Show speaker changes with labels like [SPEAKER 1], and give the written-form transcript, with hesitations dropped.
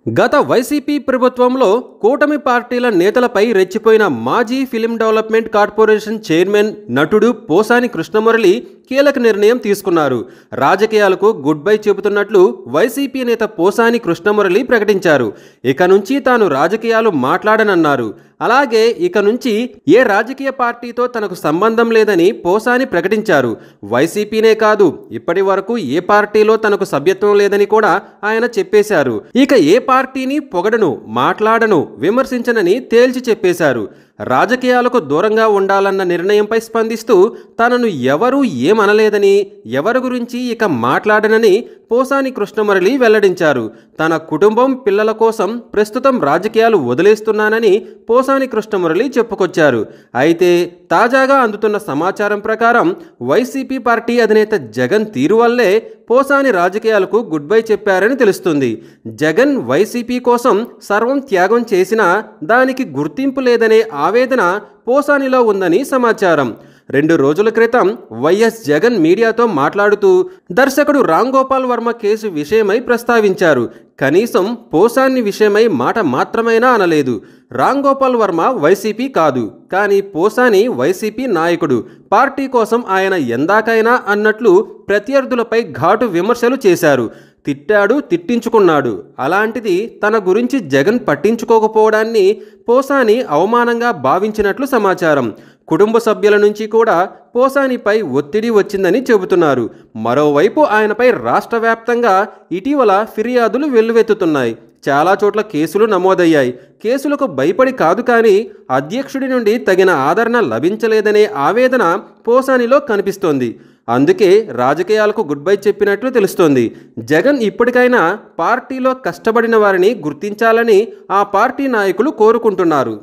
[SPEAKER 1] గత వైసీపీ ప్రభుత్వంలో కూటమి పార్టీల నేతలపై రెచ్చిపోయిన మాజీ ఫిలిం డెవలప్మెంట్ కార్పొరేషన్ చైర్మన్ నటుడు పోసాని కృష్ణమురళి కీలక నిర్ణయం తీసుకున్నారు. రాజకీయాలకు గుడ్ బై చెబుతున్నట్లు వైసీపీ నేత పోసాని కృష్ణమురళి ప్రకటించారు. ఇక నుంచి తాను రాజకీయాలు మాట్లాడనన్నారు. అలాగే ఇక నుంచి ఏ రాజకీయ పార్టీతో తనకు సంబంధం లేదని పోసాని ప్రకటించారు. వైసీపీనే కాదు, ఇప్పటి వరకు ఏ పార్టీలో తనకు సభ్యత్వం లేదని కూడా ఆయన చెప్పేశారు. ఇక ఏ పార్టీని పొగడను, మాట్లాడను, విమర్శించనని తేల్చి చెప్పేశారు. రాజకీయాలకు దూరంగా ఉండాలన్న నిర్ణయంపై స్పందిస్తూ తనను ఎవరూ ఏమనలేదని, ఎవరి గురించి ఇక మాట్లాడనని పోసాని కృష్ణమురళి వెల్లడించారు. తన కుటుంబం, పిల్లల కోసం ప్రస్తుతం రాజకీయాలు వదిలేస్తున్నానని పోసాని కృష్ణమురళి చెప్పుకొచ్చారు. అయితే తాజాగా అందుతున్న సమాచారం ప్రకారం వైసీపీ పార్టీ అధినేత జగన్ తీరు వల్లే పోసాని రాజకీయాలకు గుడ్ బై చెప్పారని తెలుస్తుంది. జగన్ వైసీపీ కోసం సర్వం త్యాగం చేసినా దానికి గుర్తింపు లేదనే ఆవేదన పోసానిలో ఉందని సమాచారం. 2 రోజుల క్రితం వైఎస్ జగన్ మీడియాతో మాట్లాడుతూ దర్శకుడు రామ్ గోపాల్ వర్మ కేసు విషయమై ప్రస్తావించారు. కనీసం పోసాని విషయమై మాట మాత్రమైనా అనలేదు. రామ్ గోపాల్ వర్మ వైసీపీ కాదు, కానీ పోసాని వైసీపీ నాయకుడు. పార్టీ కోసం ఆయన ఎందాకైనా అన్నట్లు ప్రత్యర్థులపై ఘాటు విమర్శలు చేశారు. తిట్టాడు, తిట్టించుకున్నాడు. అలాంటిది తన గురించి జగన్ పట్టించుకోకపోవడాన్ని పోసాని అవమానంగా భావించినట్లు సమాచారం. కుటుంబ సభ్యుల నుంచి కూడా పోసానిపై ఒత్తిడి వచ్చిందని చెబుతున్నారు. మరోవైపు ఆయనపై రాష్ట్ర వ్యాప్తంగా ఇటీవల ఫిర్యాదులు వెల్లువెత్తుతున్నాయి. చాలా చోట్ల కేసులు నమోదయ్యాయి. కేసులకు భయపడి కాదు, కానీ అధ్యక్షుడి నుండి తగిన ఆదరణ లభించలేదనే ఆవేదన పోసానిలో కనిపిస్తోంది. అందుకే రాజకీయాలకు గుడ్ బై చెప్పినట్లు తెలుస్తోంది. జగన్ ఇప్పటికైనా పార్టీలో కష్టపడిన వారిని గుర్తించాలని ఆ పార్టీ నాయకులు కోరుకుంటున్నారు.